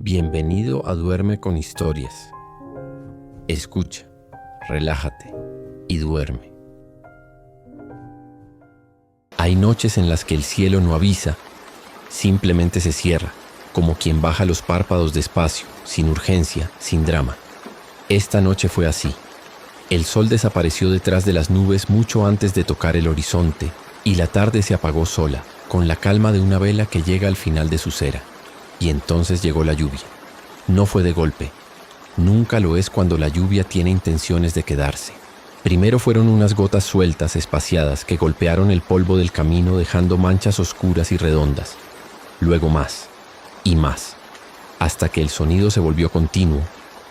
Bienvenido a Duerme con Historias. Escucha, relájate y duerme. Hay noches en las que el cielo no avisa, simplemente se cierra, como quien baja los párpados despacio, sin urgencia, sin drama. Esta noche fue así. El sol desapareció detrás de las nubes mucho antes de tocar el horizonte, y la tarde se apagó sola, con la calma de una vela que llega al final de su cera. Y entonces llegó la lluvia. No fue de golpe. Nunca lo es cuando la lluvia tiene intenciones de quedarse. Primero fueron unas gotas sueltas, espaciadas, que golpearon el polvo del camino dejando manchas oscuras y redondas. Luego más, y más, hasta que el sonido se volvió continuo,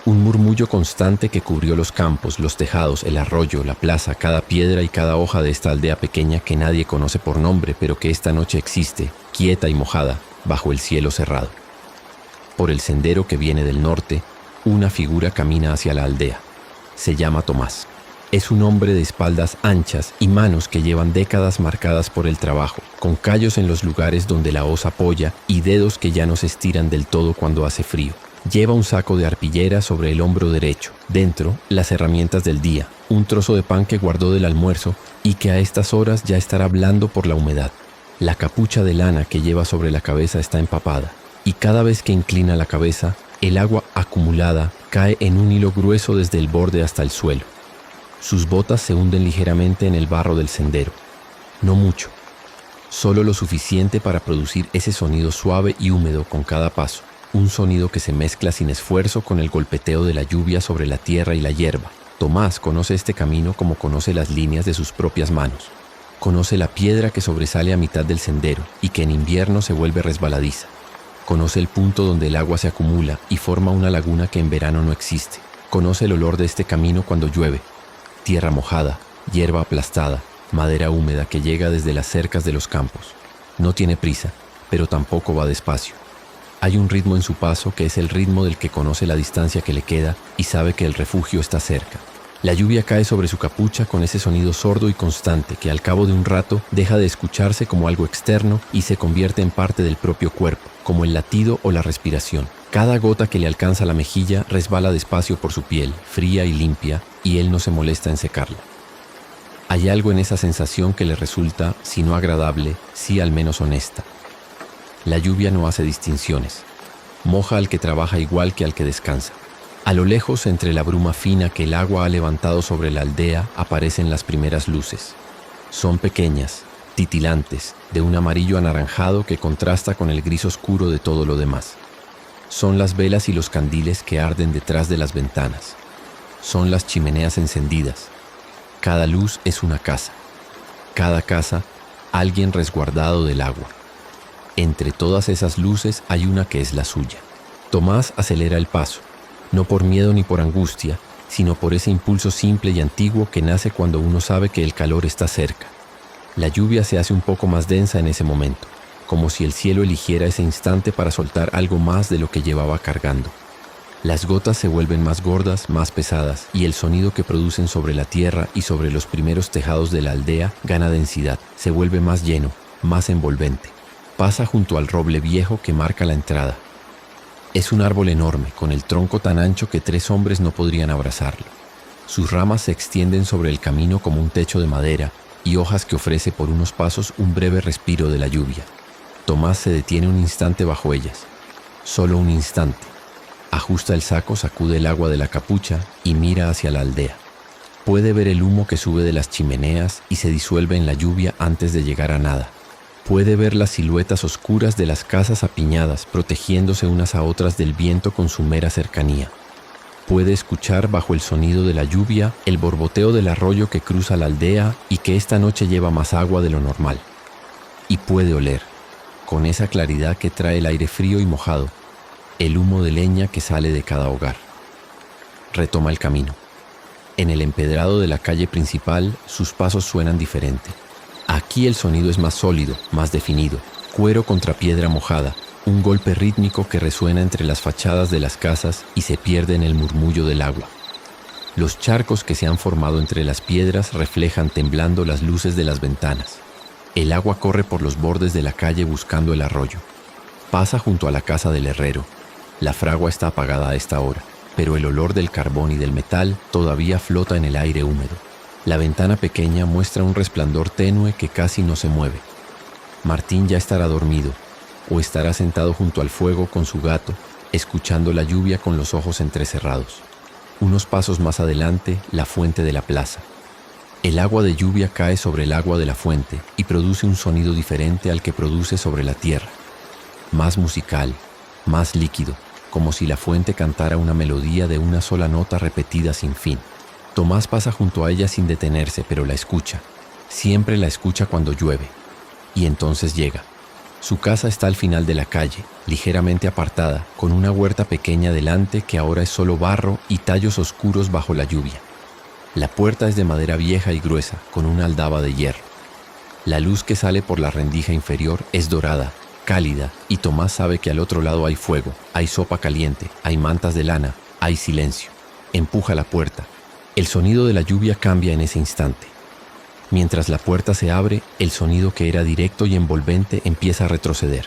un murmullo constante que cubrió los campos, los tejados, el arroyo, la plaza, cada piedra y cada hoja de esta aldea pequeña que nadie conoce por nombre, pero que esta noche existe, quieta y mojada, bajo el cielo cerrado. Por el sendero que viene del norte, una figura camina hacia la aldea. Se llama Tomás. Es un hombre de espaldas anchas y manos que llevan décadas marcadas por el trabajo, con callos en los lugares donde la hoz apoya y dedos que ya no se estiran del todo cuando hace frío. Lleva un saco de arpillera sobre el hombro derecho. Dentro, las herramientas del día, un trozo de pan que guardó del almuerzo y que a estas horas ya estará blando por la humedad. La capucha de lana que lleva sobre la cabeza está empapada, y cada vez que inclina la cabeza, el agua acumulada cae en un hilo grueso desde el borde hasta el suelo. Sus botas se hunden ligeramente en el barro del sendero. No mucho, solo lo suficiente para producir ese sonido suave y húmedo con cada paso. Un sonido que se mezcla sin esfuerzo con el golpeteo de la lluvia sobre la tierra y la hierba. Tomás conoce este camino como conoce las líneas de sus propias manos. Conoce la piedra que sobresale a mitad del sendero y que en invierno se vuelve resbaladiza. Conoce el punto donde el agua se acumula y forma una laguna que en verano no existe. Conoce el olor de este camino cuando llueve. Tierra mojada, hierba aplastada, madera húmeda que llega desde las cercas de los campos. No tiene prisa, pero tampoco va despacio. Hay un ritmo en su paso que es el ritmo del que conoce la distancia que le queda y sabe que el refugio está cerca. La lluvia cae sobre su capucha con ese sonido sordo y constante que al cabo de un rato deja de escucharse como algo externo y se convierte en parte del propio cuerpo, como el latido o la respiración. Cada gota que le alcanza la mejilla resbala despacio por su piel, fría y limpia, y él no se molesta en secarla. Hay algo en esa sensación que le resulta, si no agradable, sí al menos honesta. La lluvia no hace distinciones. Moja al que trabaja igual que al que descansa. A lo lejos, entre la bruma fina que el agua ha levantado sobre la aldea, aparecen las primeras luces. Son pequeñas, titilantes, de un amarillo anaranjado que contrasta con el gris oscuro de todo lo demás. Son las velas y los candiles que arden detrás de las ventanas. Son las chimeneas encendidas. Cada luz es una casa. Cada casa, alguien resguardado del agua. Entre todas esas luces hay una que es la suya. Tomás acelera el paso, no por miedo ni por angustia, sino por ese impulso simple y antiguo que nace cuando uno sabe que el calor está cerca. La lluvia se hace un poco más densa en ese momento, como si el cielo eligiera ese instante para soltar algo más de lo que llevaba cargando. Las gotas se vuelven más gordas, más pesadas, y el sonido que producen sobre la tierra y sobre los primeros tejados de la aldea gana densidad, se vuelve más lleno, más envolvente. Pasa junto al roble viejo que marca la entrada. Es un árbol enorme, con el tronco tan ancho que 3 hombres no podrían abrazarlo. Sus ramas se extienden sobre el camino como un techo de madera y hojas que ofrece por unos pasos un breve respiro de la lluvia. Tomás se detiene un instante bajo ellas. Solo un instante. Ajusta el saco, sacude el agua de la capucha y mira hacia la aldea. Puede ver el humo que sube de las chimeneas y se disuelve en la lluvia antes de llegar a nada. Puede ver las siluetas oscuras de las casas apiñadas, protegiéndose unas a otras del viento con su mera cercanía. Puede escuchar bajo el sonido de la lluvia el borboteo del arroyo que cruza la aldea y que esta noche lleva más agua de lo normal. Y puede oler, con esa claridad que trae el aire frío y mojado, el humo de leña que sale de cada hogar. Retoma el camino. En el empedrado de la calle principal, sus pasos suenan diferente. Aquí el sonido es más sólido, más definido, cuero contra piedra mojada, un golpe rítmico que resuena entre las fachadas de las casas y se pierde en el murmullo del agua. Los charcos que se han formado entre las piedras reflejan temblando las luces de las ventanas. El agua corre por los bordes de la calle buscando el arroyo. Pasa junto a la casa del herrero. La fragua está apagada a esta hora, pero el olor del carbón y del metal todavía flota en el aire húmedo. La ventana pequeña muestra un resplandor tenue que casi no se mueve. Martín ya estará dormido, o estará sentado junto al fuego con su gato, escuchando la lluvia con los ojos entrecerrados. Unos pasos más adelante, la fuente de la plaza. El agua de lluvia cae sobre el agua de la fuente y produce un sonido diferente al que produce sobre la tierra. Más musical, más líquido, como si la fuente cantara una melodía de una sola nota repetida sin fin. Tomás pasa junto a ella sin detenerse, pero la escucha. Siempre la escucha cuando llueve. Y entonces llega. Su casa está al final de la calle, ligeramente apartada, con una huerta pequeña delante que ahora es solo barro y tallos oscuros bajo la lluvia. La puerta es de madera vieja y gruesa, con una aldaba de hierro. La luz que sale por la rendija inferior es dorada, cálida, y Tomás sabe que al otro lado hay fuego, hay sopa caliente, hay mantas de lana, hay silencio. Empuja la puerta. El sonido de la lluvia cambia en ese instante. Mientras la puerta se abre, el sonido que era directo y envolvente empieza a retroceder.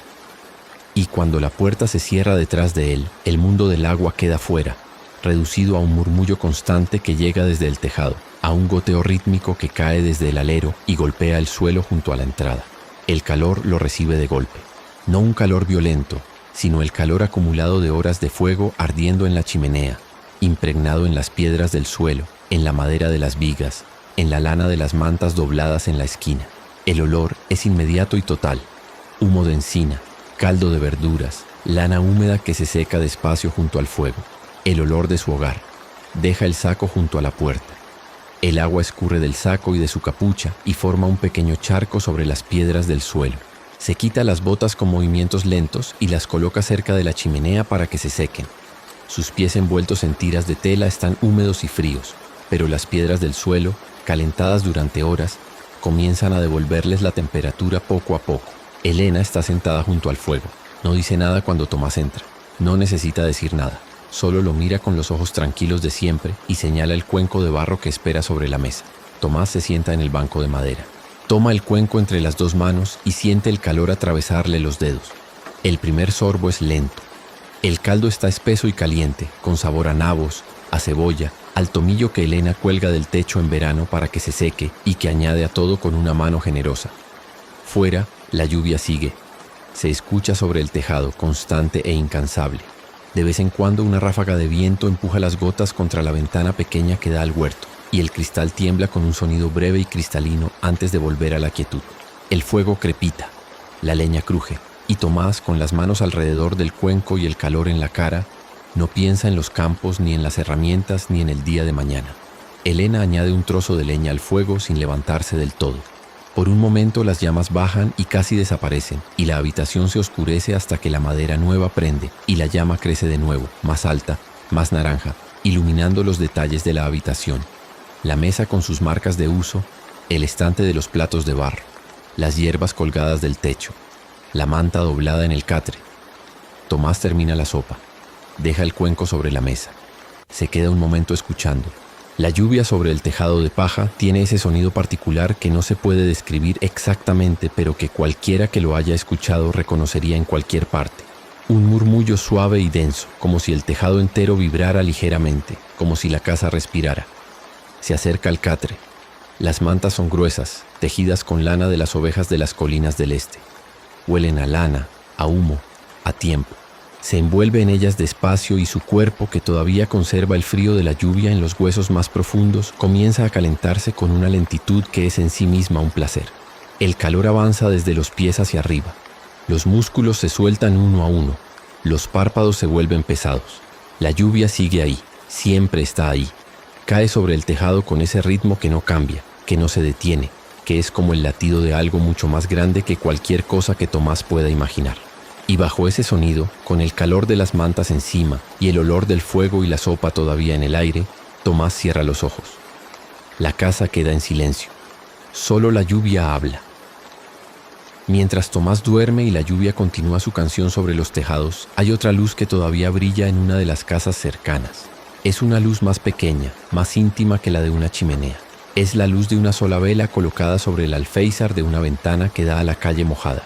Y cuando la puerta se cierra detrás de él, el mundo del agua queda fuera, reducido a un murmullo constante que llega desde el tejado, a un goteo rítmico que cae desde el alero y golpea el suelo junto a la entrada. El calor lo recibe de golpe. No un calor violento, sino el calor acumulado de horas de fuego ardiendo en la chimenea, impregnado en las piedras del suelo, en la madera de las vigas, en la lana de las mantas dobladas en la esquina. El olor es inmediato y total. Humo de encina, caldo de verduras, lana húmeda que se seca despacio junto al fuego. El olor de su hogar. Deja el saco junto a la puerta. El agua escurre del saco y de su capucha y forma un pequeño charco sobre las piedras del suelo. Se quita las botas con movimientos lentos y las coloca cerca de la chimenea para que se sequen. Sus pies envueltos en tiras de tela están húmedos y fríos, pero las piedras del suelo, calentadas durante horas, comienzan a devolverles la temperatura poco a poco. Elena está sentada junto al fuego. No dice nada cuando Tomás entra. No necesita decir nada. Solo lo mira con los ojos tranquilos de siempre y señala el cuenco de barro que espera sobre la mesa. Tomás se sienta en el banco de madera. Toma el cuenco entre las dos manos y siente el calor atravesarle los dedos. El primer sorbo es lento. El caldo está espeso y caliente, con sabor a nabos, a cebolla, al tomillo que Elena cuelga del techo en verano para que se seque y que añade a todo con una mano generosa. Fuera, la lluvia sigue. Se escucha sobre el tejado, constante e incansable. De vez en cuando una ráfaga de viento empuja las gotas contra la ventana pequeña que da al huerto, y el cristal tiembla con un sonido breve y cristalino antes de volver a la quietud. El fuego crepita, la leña cruje, y Tomás, con las manos alrededor del cuenco y el calor en la cara, no piensa en los campos, ni en las herramientas, ni en el día de mañana. Elena añade un trozo de leña al fuego sin levantarse del todo. Por un momento las llamas bajan y casi desaparecen, y la habitación se oscurece hasta que la madera nueva prende, y la llama crece de nuevo, más alta, más naranja, iluminando los detalles de la habitación. La mesa con sus marcas de uso, el estante de los platos de barro, las hierbas colgadas del techo, la manta doblada en el catre. Tomás termina la sopa. Deja el cuenco sobre la mesa. Se queda un momento escuchando. La lluvia sobre el tejado de paja tiene ese sonido particular que no se puede describir exactamente, pero que cualquiera que lo haya escuchado reconocería en cualquier parte. Un murmullo suave y denso, como si el tejado entero vibrara ligeramente, como si la casa respirara. Se acerca al catre. Las mantas son gruesas, tejidas con lana de las ovejas de las colinas del este. Huelen a lana, a humo, a tiempo. Se envuelve en ellas despacio y su cuerpo, que todavía conserva el frío de la lluvia en los huesos más profundos, comienza a calentarse con una lentitud que es en sí misma un placer. El calor avanza desde los pies hacia arriba. Los músculos se sueltan uno a uno. Los párpados se vuelven pesados. La lluvia sigue ahí, siempre está ahí. Cae sobre el tejado con ese ritmo que no cambia, que no se detiene, que es como el latido de algo mucho más grande que cualquier cosa que Tomás pueda imaginar. Y bajo ese sonido, con el calor de las mantas encima y el olor del fuego y la sopa todavía en el aire, Tomás cierra los ojos. La casa queda en silencio. Solo la lluvia habla. Mientras Tomás duerme y la lluvia continúa su canción sobre los tejados, hay otra luz que todavía brilla en una de las casas cercanas. Es una luz más pequeña, más íntima que la de una chimenea. Es la luz de una sola vela colocada sobre el alféizar de una ventana que da a la calle mojada.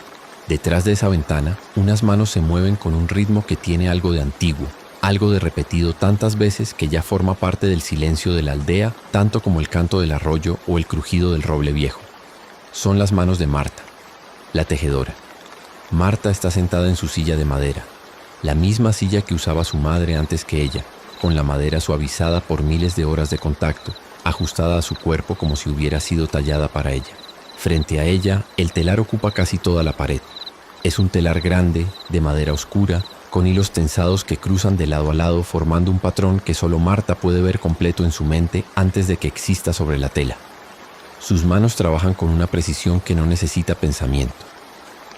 Detrás de esa ventana, unas manos se mueven con un ritmo que tiene algo de antiguo, algo de repetido tantas veces que ya forma parte del silencio de la aldea, tanto como el canto del arroyo o el crujido del roble viejo. Son las manos de Marta, la tejedora. Marta está sentada en su silla de madera, la misma silla que usaba su madre antes que ella, con la madera suavizada por miles de horas de contacto, ajustada a su cuerpo como si hubiera sido tallada para ella. Frente a ella, el telar ocupa casi toda la pared. Es un telar grande, de madera oscura, con hilos tensados que cruzan de lado a lado formando un patrón que solo Marta puede ver completo en su mente antes de que exista sobre la tela. Sus manos trabajan con una precisión que no necesita pensamiento.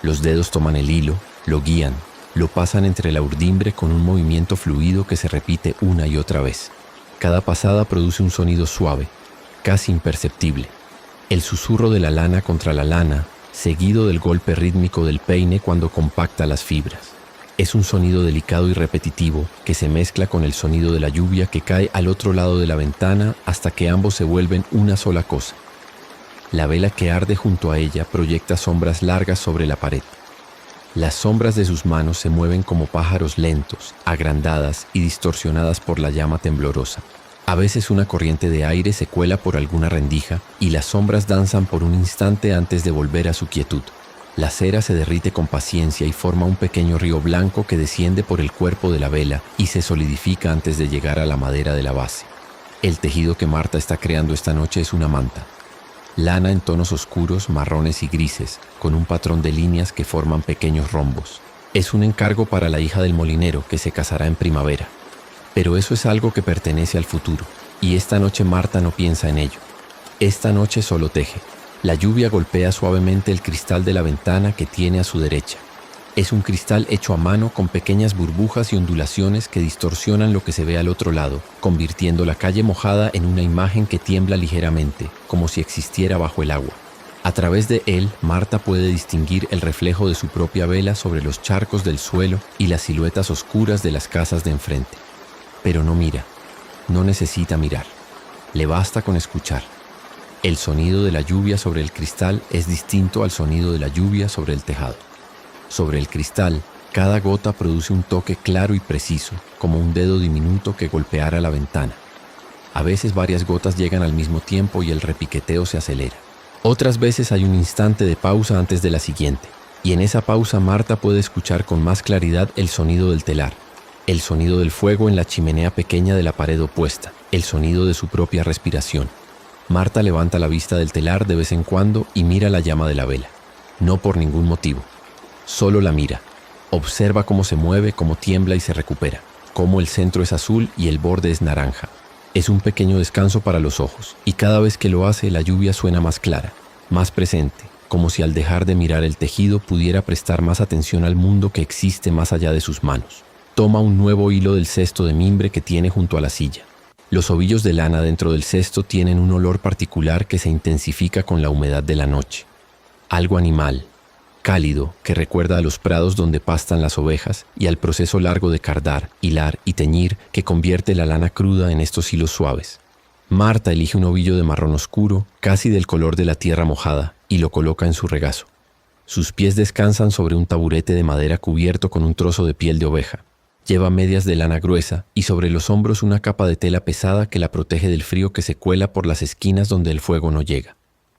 Los dedos toman el hilo, lo guían, lo pasan entre la urdimbre con un movimiento fluido que se repite una y otra vez. Cada pasada produce un sonido suave, casi imperceptible. El susurro de la lana contra la lana, seguido del golpe rítmico del peine cuando compacta las fibras. Es un sonido delicado y repetitivo que se mezcla con el sonido de la lluvia que cae al otro lado de la ventana hasta que ambos se vuelven una sola cosa. La vela que arde junto a ella proyecta sombras largas sobre la pared. Las sombras de sus manos se mueven como pájaros lentos, agrandadas y distorsionadas por la llama temblorosa. A veces una corriente de aire se cuela por alguna rendija y las sombras danzan por un instante antes de volver a su quietud. La cera se derrite con paciencia y forma un pequeño río blanco que desciende por el cuerpo de la vela y se solidifica antes de llegar a la madera de la base. El tejido que Marta está creando esta noche es una manta. Lana en tonos oscuros, marrones y grises, con un patrón de líneas que forman pequeños rombos. Es un encargo para la hija del molinero que se casará en primavera. Pero eso es algo que pertenece al futuro, y esta noche Marta no piensa en ello. Esta noche solo teje. La lluvia golpea suavemente el cristal de la ventana que tiene a su derecha. Es un cristal hecho a mano con pequeñas burbujas y ondulaciones que distorsionan lo que se ve al otro lado, convirtiendo la calle mojada en una imagen que tiembla ligeramente, como si existiera bajo el agua. A través de él, Marta puede distinguir el reflejo de su propia vela sobre los charcos del suelo y las siluetas oscuras de las casas de enfrente. Pero no mira, no necesita mirar, le basta con escuchar. El sonido de la lluvia sobre el cristal es distinto al sonido de la lluvia sobre el tejado. Sobre el cristal, cada gota produce un toque claro y preciso, como un dedo diminuto que golpeara la ventana. A veces varias gotas llegan al mismo tiempo y el repiqueteo se acelera. Otras veces hay un instante de pausa antes de la siguiente, y en esa pausa Marta puede escuchar con más claridad el sonido del telar, el sonido del fuego en la chimenea pequeña de la pared opuesta, el sonido de su propia respiración. Marta levanta la vista del telar de vez en cuando y mira la llama de la vela. No por ningún motivo. Solo la mira. Observa cómo se mueve, cómo tiembla y se recupera. Cómo el centro es azul y el borde es naranja. Es un pequeño descanso para los ojos, y cada vez que lo hace la lluvia suena más clara, más presente, como si al dejar de mirar el tejido pudiera prestar más atención al mundo que existe más allá de sus manos. Toma un nuevo hilo del cesto de mimbre que tiene junto a la silla. Los ovillos de lana dentro del cesto tienen un olor particular que se intensifica con la humedad de la noche. Algo animal, cálido, que recuerda a los prados donde pastan las ovejas y al proceso largo de cardar, hilar y teñir que convierte la lana cruda en estos hilos suaves. Marta elige un ovillo de marrón oscuro, casi del color de la tierra mojada, y lo coloca en su regazo. Sus pies descansan sobre un taburete de madera cubierto con un trozo de piel de oveja. Lleva medias de lana gruesa y sobre los hombros una capa de tela pesada que la protege del frío que se cuela por las esquinas donde el fuego no llega.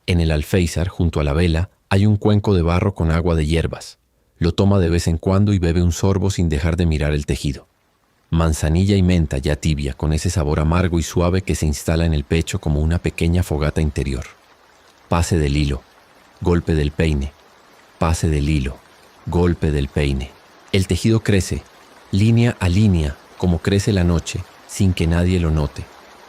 En el alféizar, junto a la vela, hay un cuenco de barro con agua de hierbas. Lo toma de vez en cuando y bebe un sorbo sin dejar de mirar el tejido. Manzanilla y menta ya tibia, con ese sabor amargo y suave que se instala en el pecho como una pequeña fogata interior. Pase del hilo, golpe del peine, pase del hilo, golpe del peine. El tejido crece, línea a línea, como crece la noche, sin que nadie lo note.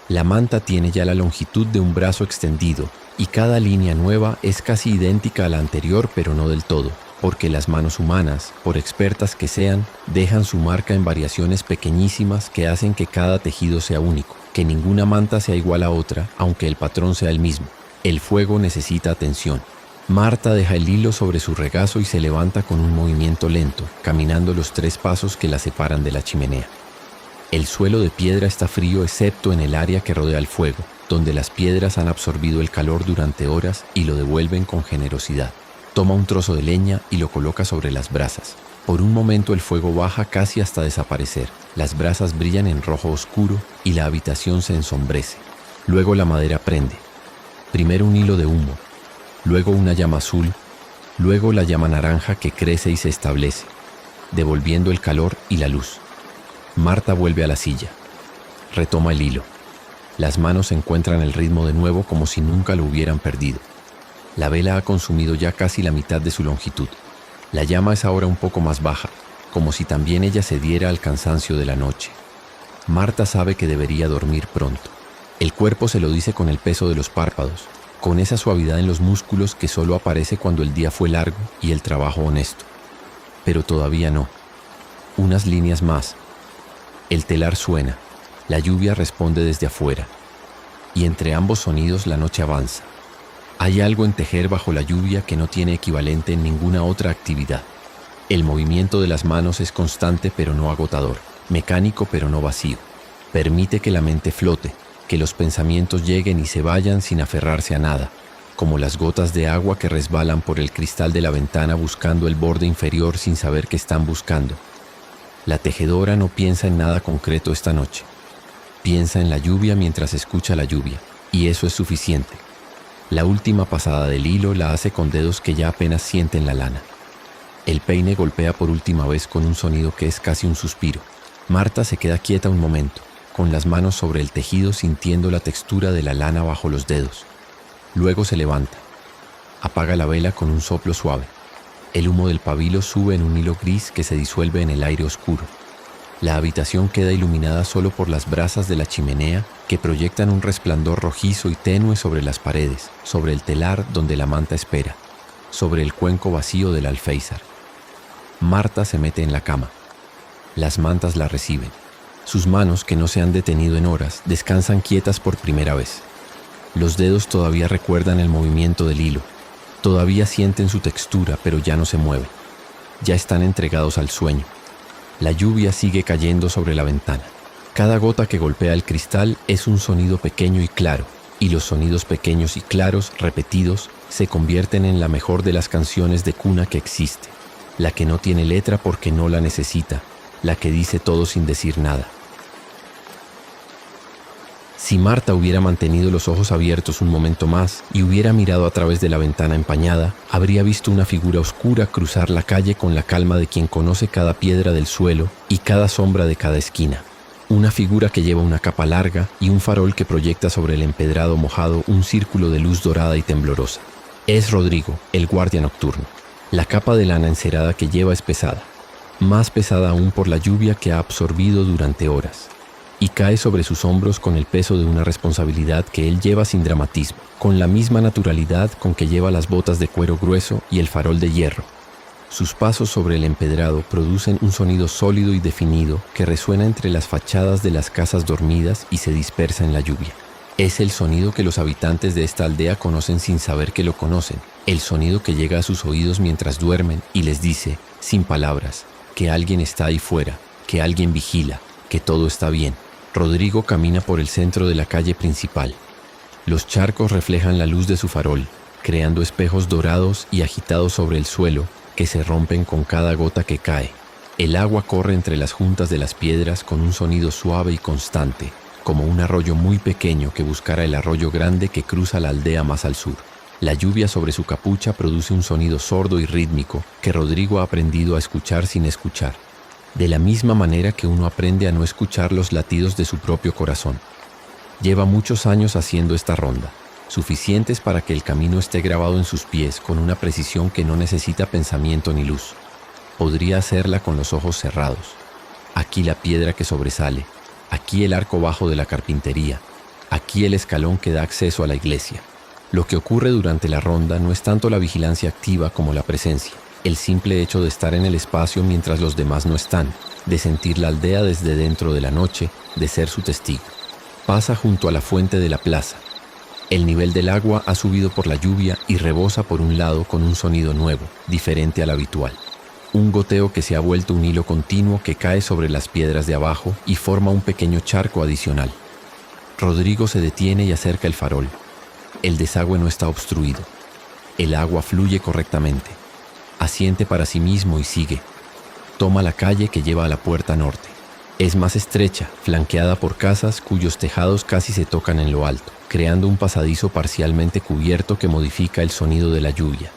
La manta tiene ya la longitud de un brazo extendido, y cada línea nueva es casi idéntica a la anterior, pero no del todo, porque las manos humanas, por expertas que sean, dejan su marca en variaciones pequeñísimas que hacen que cada tejido sea único, que ninguna manta sea igual a otra, aunque el patrón sea el mismo. El fuego necesita atención. Marta deja el hilo sobre su regazo y se levanta con un movimiento lento, caminando los 3 pasos que la separan de la chimenea. El suelo de piedra está frío excepto en el área que rodea el fuego, donde las piedras han absorbido el calor durante horas y lo devuelven con generosidad. Toma un trozo de leña y lo coloca sobre las brasas. Por un momento el fuego baja casi hasta desaparecer. Las brasas brillan en rojo oscuro y la habitación se ensombrece. Luego la madera prende. Primero un hilo de humo, luego una llama azul, luego la llama naranja que crece y se establece, devolviendo el calor y la luz. Marta vuelve a la silla. Retoma el hilo. Las manos encuentran el ritmo de nuevo como si nunca lo hubieran perdido. La vela ha consumido ya casi la mitad de su longitud. La llama es ahora un poco más baja, como si también ella cediera al cansancio de la noche. Marta sabe que debería dormir pronto. El cuerpo se lo dice con el peso de los párpados, con esa suavidad en los músculos que solo aparece cuando el día fue largo y el trabajo honesto. Pero todavía no. Unas líneas más. El telar suena, la lluvia responde desde afuera, y entre ambos sonidos la noche avanza. Hay algo en tejer bajo la lluvia que no tiene equivalente en ninguna otra actividad. El movimiento de las manos es constante pero no agotador, mecánico pero no vacío. Permite que la mente flote, que los pensamientos lleguen y se vayan sin aferrarse a nada, como las gotas de agua que resbalan por el cristal de la ventana buscando el borde inferior sin saber qué están buscando. La tejedora no piensa en nada concreto esta noche. Piensa en la lluvia mientras escucha la lluvia, y eso es suficiente. La última pasada del hilo la hace con dedos que ya apenas sienten la lana. El peine golpea por última vez con un sonido que es casi un suspiro. Marta se queda quieta un momento, con las manos sobre el tejido sintiendo la textura de la lana bajo los dedos. Luego se levanta. Apaga la vela con un soplo suave. El humo del pabilo sube en un hilo gris que se disuelve en el aire oscuro. La habitación queda iluminada solo por las brasas de la chimenea que proyectan un resplandor rojizo y tenue sobre las paredes, sobre el telar donde la manta espera, sobre el cuenco vacío del alféizar. Marta se mete en la cama. Las mantas la reciben. Sus manos, que no se han detenido en horas, descansan quietas por primera vez. Los dedos todavía recuerdan el movimiento del hilo. Todavía sienten su textura, pero ya no se mueven. Ya están entregados al sueño. La lluvia sigue cayendo sobre la ventana. Cada gota que golpea el cristal es un sonido pequeño y claro, y los sonidos pequeños y claros, repetidos, se convierten en la mejor de las canciones de cuna que existe, la que no tiene letra porque no la necesita, la que dice todo sin decir nada. Si Marta hubiera mantenido los ojos abiertos un momento más y hubiera mirado a través de la ventana empañada, habría visto una figura oscura cruzar la calle con la calma de quien conoce cada piedra del suelo y cada sombra de cada esquina. Una figura que lleva una capa larga y un farol que proyecta sobre el empedrado mojado un círculo de luz dorada y temblorosa. Es Rodrigo, el guardia nocturno. La capa de lana encerada que lleva es pesada, más pesada aún por la lluvia que ha absorbido durante horas, y cae sobre sus hombros con el peso de una responsabilidad que él lleva sin dramatismo, con la misma naturalidad con que lleva las botas de cuero grueso y el farol de hierro. Sus pasos sobre el empedrado producen un sonido sólido y definido que resuena entre las fachadas de las casas dormidas y se dispersa en la lluvia. Es el sonido que los habitantes de esta aldea conocen sin saber que lo conocen, el sonido que llega a sus oídos mientras duermen y les dice, sin palabras, que alguien está ahí fuera, que alguien vigila, que todo está bien. Rodrigo camina por el centro de la calle principal. Los charcos reflejan la luz de su farol, creando espejos dorados y agitados sobre el suelo que se rompen con cada gota que cae. El agua corre entre las juntas de las piedras con un sonido suave y constante, como un arroyo muy pequeño que buscara el arroyo grande que cruza la aldea más al sur. La lluvia sobre su capucha produce un sonido sordo y rítmico que Rodrigo ha aprendido a escuchar sin escuchar, de la misma manera que uno aprende a no escuchar los latidos de su propio corazón. Lleva muchos años haciendo esta ronda, suficientes para que el camino esté grabado en sus pies con una precisión que no necesita pensamiento ni luz. Podría hacerla con los ojos cerrados. Aquí la piedra que sobresale, aquí el arco bajo de la carpintería, aquí el escalón que da acceso a la iglesia. Lo que ocurre durante la ronda no es tanto la vigilancia activa como la presencia, el simple hecho de estar en el espacio mientras los demás no están, de sentir la aldea desde dentro de la noche, de ser su testigo. Pasa junto a la fuente de la plaza. El nivel del agua ha subido por la lluvia y rebosa por un lado con un sonido nuevo, diferente al habitual. Un goteo que se ha vuelto un hilo continuo que cae sobre las piedras de abajo y forma un pequeño charco adicional. Rodrigo se detiene y acerca el farol. El desagüe no está obstruido. El agua fluye correctamente. Asiente para sí mismo y sigue. Toma la calle que lleva a la puerta norte. Es más estrecha, flanqueada por casas cuyos tejados casi se tocan en lo alto, creando un pasadizo parcialmente cubierto que modifica el sonido de la lluvia.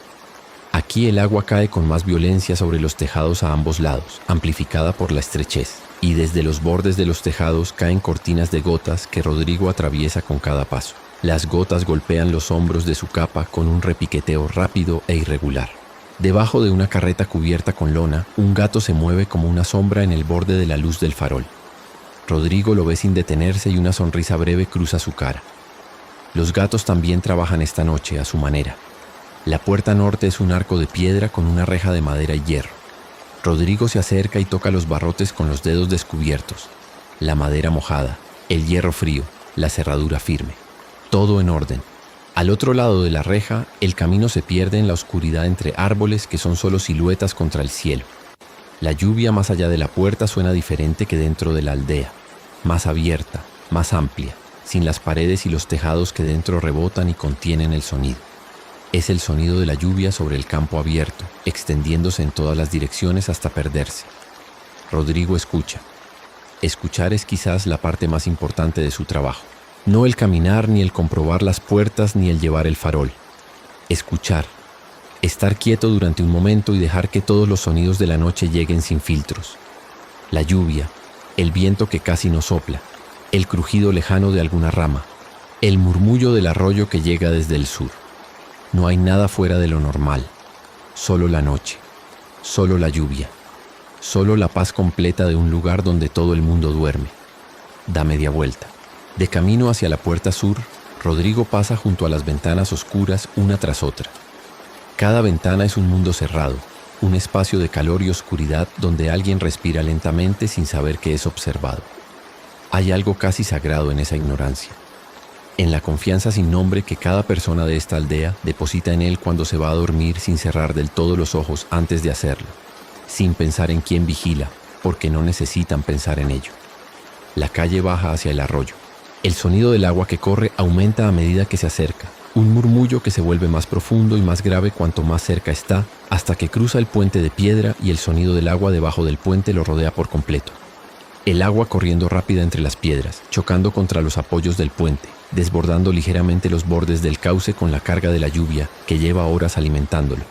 Aquí el agua cae con más violencia sobre los tejados a ambos lados, amplificada por la estrechez, y desde los bordes de los tejados caen cortinas de gotas que Rodrigo atraviesa con cada paso. Las gotas golpean los hombros de su capa con un repiqueteo rápido e irregular. Debajo de una carreta cubierta con lona, un gato se mueve como una sombra en el borde de la luz del farol. Rodrigo lo ve sin detenerse y una sonrisa breve cruza su cara. Los gatos también trabajan esta noche a su manera. La puerta norte es un arco de piedra con una reja de madera y hierro. Rodrigo se acerca y toca los barrotes con los dedos descubiertos. La madera mojada, el hierro frío, la cerradura firme. Todo en orden. Al otro lado de la reja, el camino se pierde en la oscuridad entre árboles que son solo siluetas contra el cielo. La lluvia más allá de la puerta suena diferente que dentro de la aldea, más abierta, más amplia, sin las paredes y los tejados que dentro rebotan y contienen el sonido. Es el sonido de la lluvia sobre el campo abierto, extendiéndose en todas las direcciones hasta perderse. Rodrigo escucha. Escuchar es quizás la parte más importante de su trabajo. No el caminar, ni el comprobar las puertas, ni el llevar el farol. Escuchar. Estar quieto durante un momento y dejar que todos los sonidos de la noche lleguen sin filtros. La lluvia, el viento que casi no sopla, el crujido lejano de alguna rama, el murmullo del arroyo que llega desde el sur. No hay nada fuera de lo normal. Solo la noche. Solo la lluvia. Solo la paz completa de un lugar donde todo el mundo duerme. Da media vuelta. De camino hacia la puerta sur, Rodrigo pasa junto a las ventanas oscuras una tras otra. Cada ventana es un mundo cerrado, un espacio de calor y oscuridad donde alguien respira lentamente sin saber que es observado. Hay algo casi sagrado en esa ignorancia, en la confianza sin nombre que cada persona de esta aldea deposita en él cuando se va a dormir sin cerrar del todo los ojos antes de hacerlo, sin pensar en quién vigila, porque no necesitan pensar en ello. La calle baja hacia el arroyo. El sonido del agua que corre aumenta a medida que se acerca, un murmullo que se vuelve más profundo y más grave cuanto más cerca está, hasta que cruza el puente de piedra y el sonido del agua debajo del puente lo rodea por completo. El agua corriendo rápida entre las piedras, chocando contra los apoyos del puente, desbordando ligeramente los bordes del cauce con la carga de la lluvia que lleva horas alimentándolo.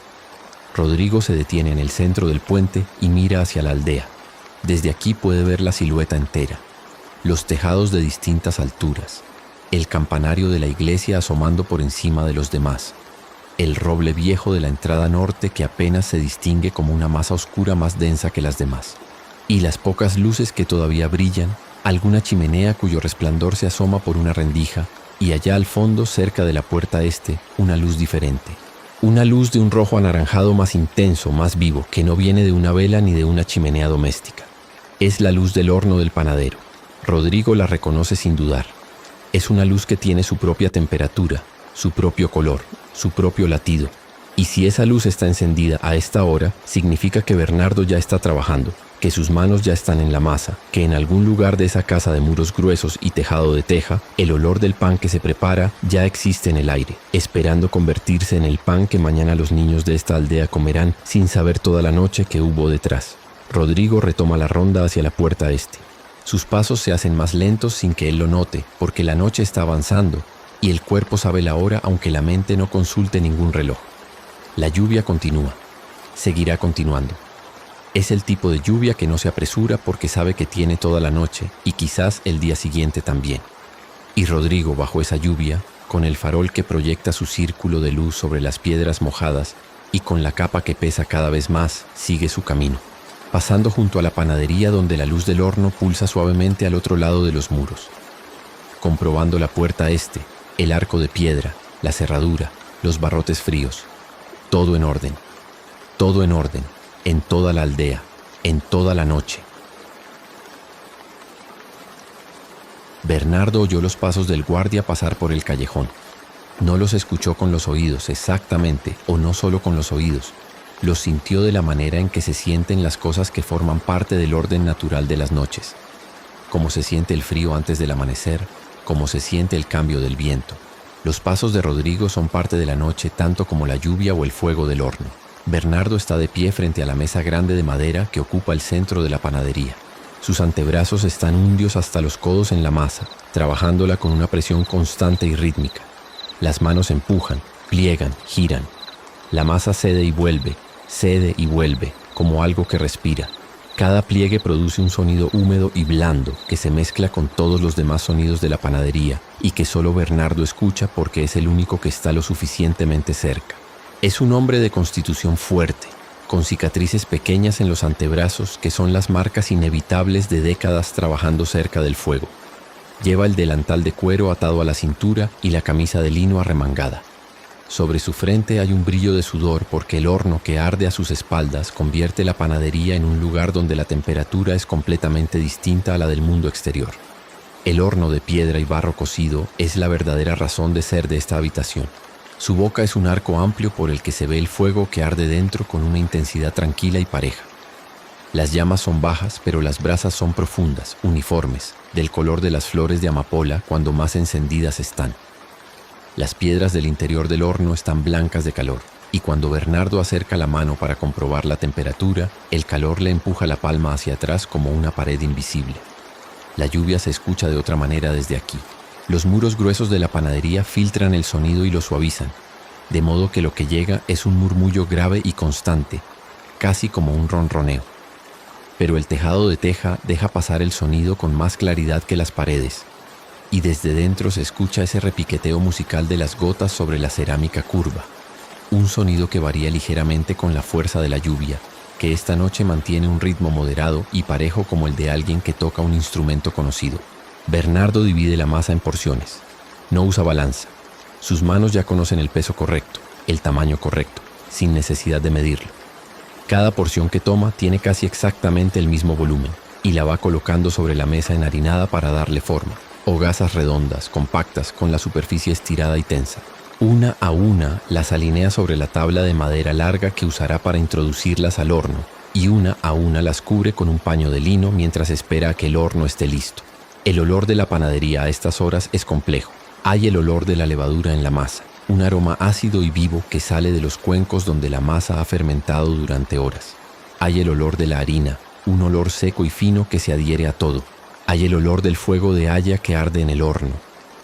Rodrigo se detiene en el centro del puente y mira hacia la aldea. Desde aquí puede ver la silueta entera. Los tejados de distintas alturas, el campanario de la iglesia asomando por encima de los demás, el roble viejo de la entrada norte que apenas se distingue como una masa oscura más densa que las demás, y las pocas luces que todavía brillan, alguna chimenea cuyo resplandor se asoma por una rendija, y allá al fondo, cerca de la puerta este, una luz diferente. Una luz de un rojo anaranjado más intenso, más vivo, que no viene de una vela ni de una chimenea doméstica. Es la luz del horno del panadero. Rodrigo la reconoce sin dudar. Es una luz que tiene su propia temperatura, su propio color, su propio latido. Y si esa luz está encendida a esta hora, significa que Bernardo ya está trabajando, que sus manos ya están en la masa, que en algún lugar de esa casa de muros gruesos y tejado de teja, el olor del pan que se prepara ya existe en el aire, esperando convertirse en el pan que mañana los niños de esta aldea comerán sin saber toda la noche que hubo detrás. Rodrigo retoma la ronda hacia la puerta este. Sus pasos se hacen más lentos sin que él lo note, porque la noche está avanzando y el cuerpo sabe la hora aunque la mente no consulte ningún reloj. La lluvia continúa, seguirá continuando. Es el tipo de lluvia que no se apresura porque sabe que tiene toda la noche y quizás el día siguiente también. Y Rodrigo, bajo esa lluvia, con el farol que proyecta su círculo de luz sobre las piedras mojadas y con la capa que pesa cada vez más, sigue su camino, pasando junto a la panadería donde la luz del horno pulsa suavemente al otro lado de los muros, comprobando la puerta este, el arco de piedra, la cerradura, los barrotes fríos. Todo en orden, en toda la aldea, en toda la noche. Bernardo oyó los pasos del guardia pasar por el callejón. No los escuchó con los oídos exactamente, o no solo con los oídos. Los sintió de la manera en que se sienten las cosas que forman parte del orden natural de las noches. Como se siente el frío antes del amanecer, como se siente el cambio del viento. Los pasos de Rodrigo son parte de la noche tanto como la lluvia o el fuego del horno. Bernardo está de pie frente a la mesa grande de madera que ocupa el centro de la panadería. Sus antebrazos están hundidos hasta los codos en la masa, trabajándola con una presión constante y rítmica. Las manos empujan, pliegan, giran. La masa cede y vuelve, como algo que respira. Cada pliegue produce un sonido húmedo y blando que se mezcla con todos los demás sonidos de la panadería y que solo Bernardo escucha porque es el único que está lo suficientemente cerca. Es un hombre de constitución fuerte, con cicatrices pequeñas en los antebrazos que son las marcas inevitables de décadas trabajando cerca del fuego. Lleva el delantal de cuero atado a la cintura y la camisa de lino arremangada. Sobre su frente hay un brillo de sudor porque el horno que arde a sus espaldas convierte la panadería en un lugar donde la temperatura es completamente distinta a la del mundo exterior. El horno de piedra y barro cocido es la verdadera razón de ser de esta habitación. Su boca es un arco amplio por el que se ve el fuego que arde dentro con una intensidad tranquila y pareja. Las llamas son bajas, pero las brasas son profundas, uniformes, del color de las flores de amapola cuando más encendidas están. Las piedras del interior del horno están blancas de calor, y cuando Bernardo acerca la mano para comprobar la temperatura, el calor le empuja la palma hacia atrás como una pared invisible. La lluvia se escucha de otra manera desde aquí. Los muros gruesos de la panadería filtran el sonido y lo suavizan, de modo que lo que llega es un murmullo grave y constante, casi como un ronroneo. Pero el tejado de teja deja pasar el sonido con más claridad que las paredes, y desde dentro se escucha ese repiqueteo musical de las gotas sobre la cerámica curva, un sonido que varía ligeramente con la fuerza de la lluvia, que esta noche mantiene un ritmo moderado y parejo como el de alguien que toca un instrumento conocido. Bernardo divide la masa en porciones. No usa balanza. Sus manos ya conocen el peso correcto, el tamaño correcto, sin necesidad de medirlo. Cada porción que toma tiene casi exactamente el mismo volumen y la va colocando sobre la mesa enharinada para darle forma. Hogazas redondas, compactas, con la superficie estirada y tensa. Una a una las alinea sobre la tabla de madera larga que usará para introducirlas al horno y una a una las cubre con un paño de lino mientras espera a que el horno esté listo. El olor de la panadería a estas horas es complejo. Hay el olor de la levadura en la masa, un aroma ácido y vivo que sale de los cuencos donde la masa ha fermentado durante horas. Hay el olor de la harina, un olor seco y fino que se adhiere a todo. Hay el olor del fuego de haya que arde en el horno,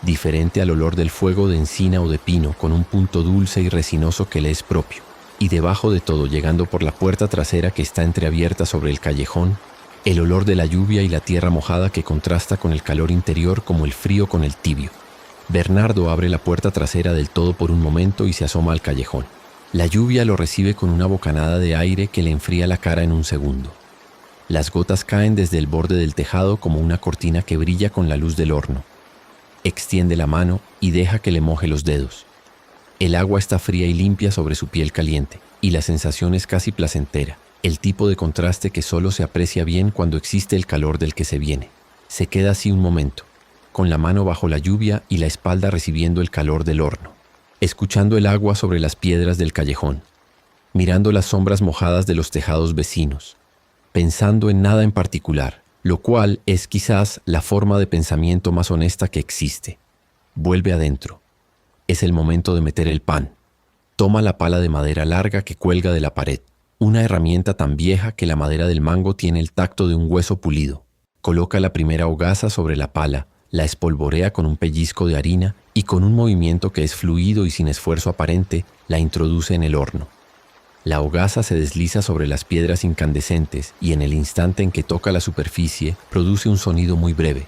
diferente al olor del fuego de encina o de pino, con un punto dulce y resinoso que le es propio. Y debajo de todo, llegando por la puerta trasera que está entreabierta sobre el callejón, el olor de la lluvia y la tierra mojada que contrasta con el calor interior como el frío con el tibio. Bernardo abre la puerta trasera del todo por un momento y se asoma al callejón. La lluvia lo recibe con una bocanada de aire que le enfría la cara en un segundo. Las gotas caen desde el borde del tejado como una cortina que brilla con la luz del horno. Extiende la mano y deja que le moje los dedos. El agua está fría y limpia sobre su piel caliente, y la sensación es casi placentera, el tipo de contraste que solo se aprecia bien cuando existe el calor del que se viene. Se queda así un momento, con la mano bajo la lluvia y la espalda recibiendo el calor del horno, escuchando el agua sobre las piedras del callejón, mirando las sombras mojadas de los tejados vecinos, pensando en nada en particular, lo cual es quizás la forma de pensamiento más honesta que existe. Vuelve adentro. Es el momento de meter el pan. Toma la pala de madera larga que cuelga de la pared, una herramienta tan vieja que la madera del mango tiene el tacto de un hueso pulido. Coloca la primera hogaza sobre la pala, la espolvorea con un pellizco de harina y con un movimiento que es fluido y sin esfuerzo aparente, la introduce en el horno. La hogaza se desliza sobre las piedras incandescentes y en el instante en que toca la superficie produce un sonido muy breve,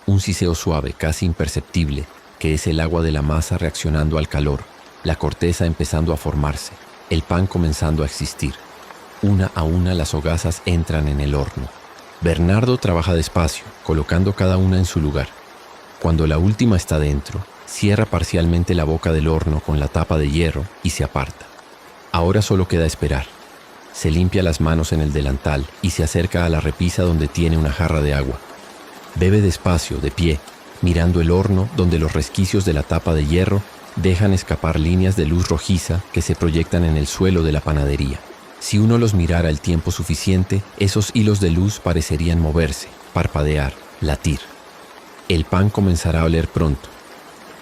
un siseo suave, casi imperceptible, que es el agua de la masa reaccionando al calor, la corteza empezando a formarse, el pan comenzando a existir. Una a una las hogazas entran en el horno. Bernardo trabaja despacio, colocando cada una en su lugar. Cuando la última está dentro, cierra parcialmente la boca del horno con la tapa de hierro y se aparta. Ahora solo queda esperar. Se limpia las manos en el delantal y se acerca a la repisa donde tiene una jarra de agua. Bebe despacio, de pie, mirando el horno donde los resquicios de la tapa de hierro dejan escapar líneas de luz rojiza que se proyectan en el suelo de la panadería. Si uno los mirara el tiempo suficiente, esos hilos de luz parecerían moverse, parpadear, latir. El pan comenzará a oler pronto.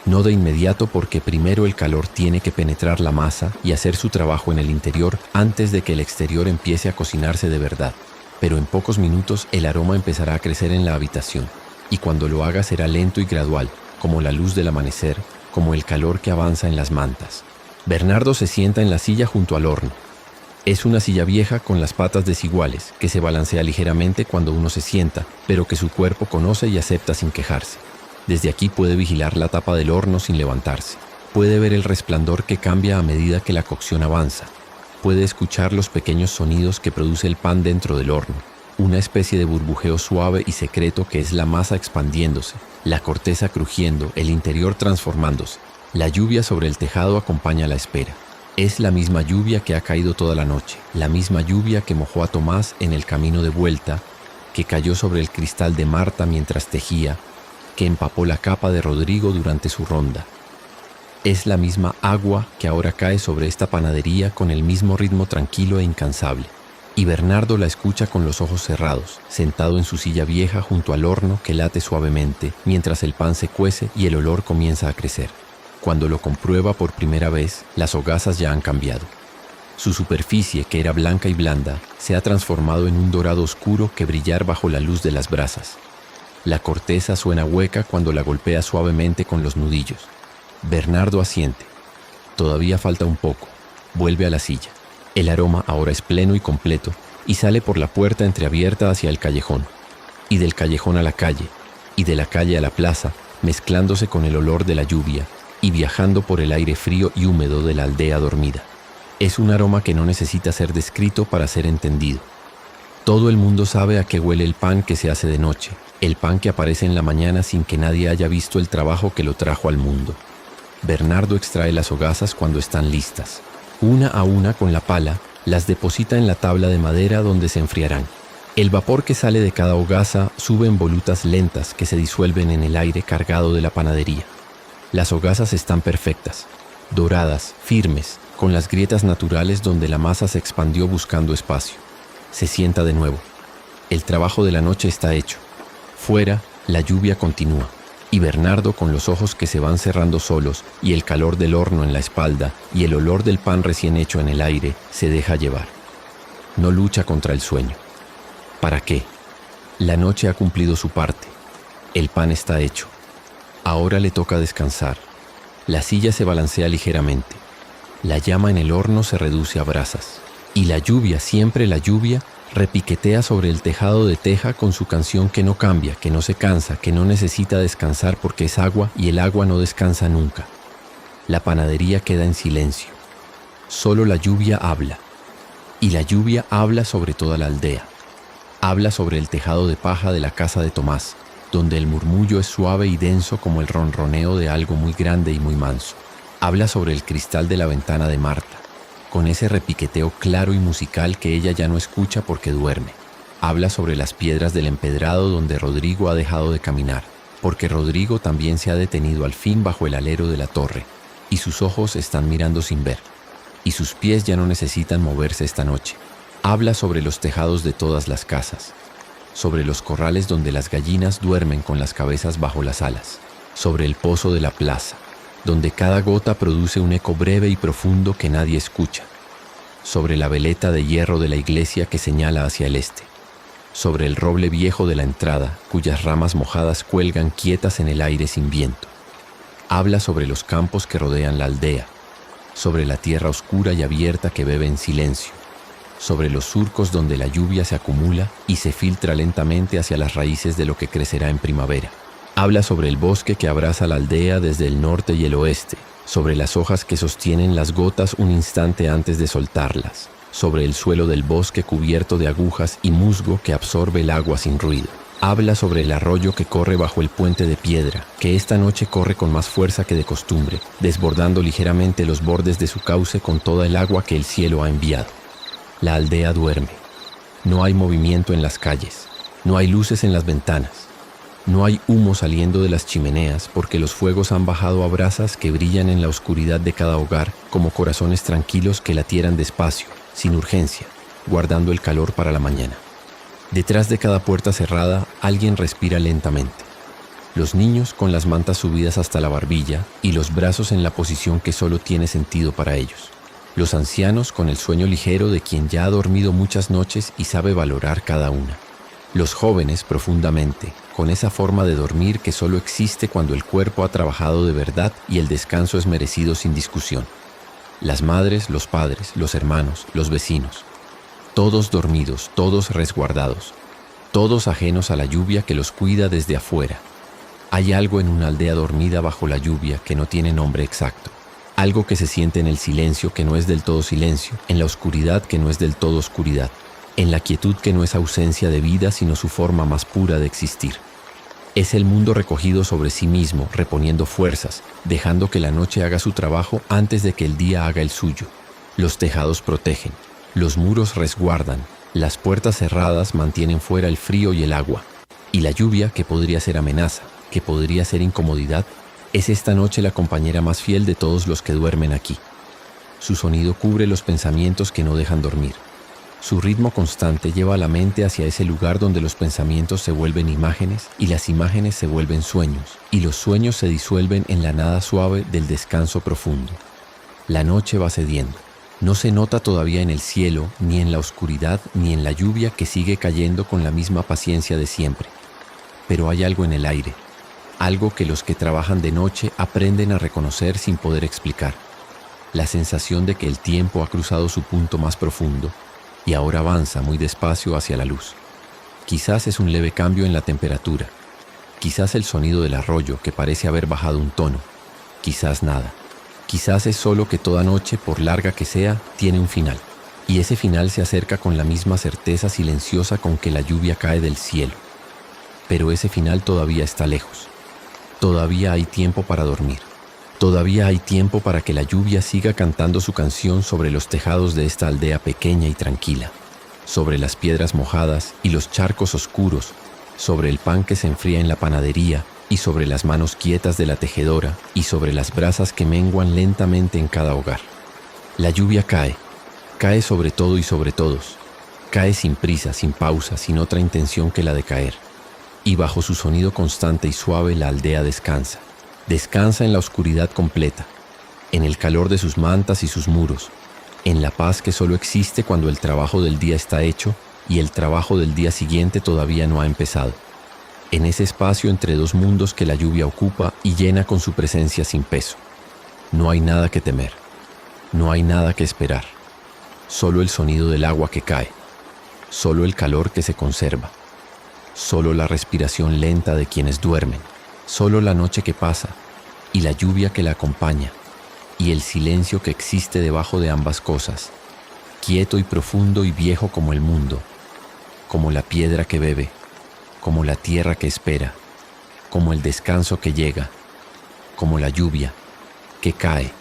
No de inmediato, porque primero el calor tiene que penetrar la masa y hacer su trabajo en el interior antes de que el exterior empiece a cocinarse de verdad. Pero en pocos minutos el aroma empezará a crecer en la habitación, y cuando lo haga será lento y gradual, como la luz del amanecer, como el calor que avanza en las mantas. Bernardo se sienta en la silla junto al horno. Es una silla vieja con las patas desiguales, que se balancea ligeramente cuando uno se sienta, pero que su cuerpo conoce y acepta sin quejarse. Desde aquí puede vigilar la tapa del horno sin levantarse. Puede ver el resplandor que cambia a medida que la cocción avanza. Puede escuchar los pequeños sonidos que produce el pan dentro del horno, una especie de burbujeo suave y secreto que es la masa expandiéndose, la corteza crujiendo, el interior transformándose. La lluvia sobre el tejado acompaña la espera. Es la misma lluvia que ha caído toda la noche, la misma lluvia que mojó a Tomás en el camino de vuelta, que cayó sobre el cristal de Marta mientras tejía, que empapó la capa de Rodrigo durante su ronda. Es la misma agua que ahora cae sobre esta panadería con el mismo ritmo tranquilo e incansable. Y Bernardo la escucha con los ojos cerrados, sentado en su silla vieja junto al horno que late suavemente mientras el pan se cuece y el olor comienza a crecer. Cuando lo comprueba por primera vez, las hogazas ya han cambiado. Su superficie, que era blanca y blanda, se ha transformado en un dorado oscuro que brillar bajo la luz de las brasas. La corteza suena hueca cuando la golpea suavemente con los nudillos. Bernardo asiente. Todavía falta un poco. Vuelve a la silla. El aroma ahora es pleno y completo y sale por la puerta entreabierta hacia el callejón. Y del callejón a la calle, y de la calle a la plaza, mezclándose con el olor de la lluvia y viajando por el aire frío y húmedo de la aldea dormida. Es un aroma que no necesita ser descrito para ser entendido. Todo el mundo sabe a qué huele el pan que se hace de noche, el pan que aparece en la mañana sin que nadie haya visto el trabajo que lo trajo al mundo. Bernardo extrae las hogazas cuando están listas. Una a una con la pala, las deposita en la tabla de madera donde se enfriarán. El vapor que sale de cada hogaza sube en volutas lentas que se disuelven en el aire cargado de la panadería. Las hogazas están perfectas, doradas, firmes, con las grietas naturales donde la masa se expandió buscando espacio. Se sienta de nuevo. El trabajo de la noche está hecho. Fuera, la lluvia continúa, y Bernardo, con los ojos que se van cerrando solos y el calor del horno en la espalda y el olor del pan recién hecho en el aire, se deja llevar. No lucha contra el sueño. ¿Para qué? La noche ha cumplido su parte. El pan está hecho. Ahora le toca descansar. La silla se balancea ligeramente. La llama en el horno se reduce a brasas. Y la lluvia, siempre la lluvia, repiquetea sobre el tejado de teja con su canción que no cambia, que no se cansa, que no necesita descansar porque es agua y el agua no descansa nunca. La panadería queda en silencio. Solo la lluvia habla. Y la lluvia habla sobre toda la aldea. Habla sobre el tejado de paja de la casa de Tomás, donde el murmullo es suave y denso como el ronroneo de algo muy grande y muy manso. Habla sobre el cristal de la ventana de Marta, con ese repiqueteo claro y musical que ella ya no escucha porque duerme. Habla sobre las piedras del empedrado donde Rodrigo ha dejado de caminar, porque Rodrigo también se ha detenido al fin bajo el alero de la torre, y sus ojos están mirando sin ver, y sus pies ya no necesitan moverse esta noche. Habla sobre los tejados de todas las casas, sobre los corrales donde las gallinas duermen con las cabezas bajo las alas, sobre el pozo de la plaza, donde cada gota produce un eco breve y profundo que nadie escucha, sobre la veleta de hierro de la iglesia que señala hacia el este, sobre el roble viejo de la entrada, cuyas ramas mojadas cuelgan quietas en el aire sin viento. Habla sobre los campos que rodean la aldea, sobre la tierra oscura y abierta que bebe en silencio, sobre los surcos donde la lluvia se acumula y se filtra lentamente hacia las raíces de lo que crecerá en primavera. Habla sobre el bosque que abraza la aldea desde el norte y el oeste, sobre las hojas que sostienen las gotas un instante antes de soltarlas, sobre el suelo del bosque cubierto de agujas y musgo que absorbe el agua sin ruido. Habla sobre el arroyo que corre bajo el puente de piedra, que esta noche corre con más fuerza que de costumbre, desbordando ligeramente los bordes de su cauce con toda el agua que el cielo ha enviado. La aldea duerme. No hay movimiento en las calles, no hay luces en las ventanas. No hay humo saliendo de las chimeneas porque los fuegos han bajado a brasas que brillan en la oscuridad de cada hogar como corazones tranquilos que latieran despacio, sin urgencia, guardando el calor para la mañana. Detrás de cada puerta cerrada, alguien respira lentamente. Los niños con las mantas subidas hasta la barbilla y los brazos en la posición que solo tiene sentido para ellos. Los ancianos con el sueño ligero de quien ya ha dormido muchas noches y sabe valorar cada una. Los jóvenes profundamente, con esa forma de dormir que solo existe cuando el cuerpo ha trabajado de verdad y el descanso es merecido sin discusión. Las madres, los padres, los hermanos, los vecinos. Todos dormidos, todos resguardados, todos ajenos a la lluvia que los cuida desde afuera. Hay algo en una aldea dormida bajo la lluvia que no tiene nombre exacto. Algo que se siente en el silencio que no es del todo silencio, en la oscuridad que no es del todo oscuridad, en la quietud que no es ausencia de vida sino su forma más pura de existir. Es el mundo recogido sobre sí mismo, reponiendo fuerzas, dejando que la noche haga su trabajo antes de que el día haga el suyo. Los tejados protegen, los muros resguardan, las puertas cerradas mantienen fuera el frío y el agua. Y la lluvia, que podría ser amenaza, que podría ser incomodidad, es esta noche la compañera más fiel de todos los que duermen aquí. Su sonido cubre los pensamientos que no dejan dormir. Su ritmo constante lleva a la mente hacia ese lugar donde los pensamientos se vuelven imágenes y las imágenes se vuelven sueños, y los sueños se disuelven en la nada suave del descanso profundo. La noche va cediendo. No se nota todavía en el cielo, ni en la oscuridad, ni en la lluvia que sigue cayendo con la misma paciencia de siempre. Pero hay algo en el aire, algo que los que trabajan de noche aprenden a reconocer sin poder explicar. La sensación de que el tiempo ha cruzado su punto más profundo y ahora avanza muy despacio hacia la luz. Quizás es un leve cambio en la temperatura, quizás el sonido del arroyo que parece haber bajado un tono, quizás nada. Quizás es solo que toda noche, por larga que sea, tiene un final, y ese final se acerca con la misma certeza silenciosa con que la lluvia cae del cielo. Pero ese final todavía está lejos. Todavía hay tiempo para dormir. Todavía hay tiempo para que la lluvia siga cantando su canción sobre los tejados de esta aldea pequeña y tranquila, sobre las piedras mojadas y los charcos oscuros, sobre el pan que se enfría en la panadería, y sobre las manos quietas de la tejedora, y sobre las brasas que menguan lentamente en cada hogar. La lluvia cae, cae sobre todo y sobre todos, cae sin prisa, sin pausa, sin otra intención que la de caer. Y bajo su sonido constante y suave la aldea descansa, descansa en la oscuridad completa, en el calor de sus mantas y sus muros, en la paz que solo existe cuando el trabajo del día está hecho y el trabajo del día siguiente todavía no ha empezado. En ese espacio entre dos mundos que la lluvia ocupa y llena con su presencia sin peso. No hay nada que temer, no hay nada que esperar, solo el sonido del agua que cae, solo el calor que se conserva, solo la respiración lenta de quienes duermen, solo la noche que pasa y la lluvia que la acompaña, y el silencio que existe debajo de ambas cosas, quieto y profundo y viejo como el mundo, como la piedra que bebe, como la tierra que espera, como el descanso que llega, como la lluvia que cae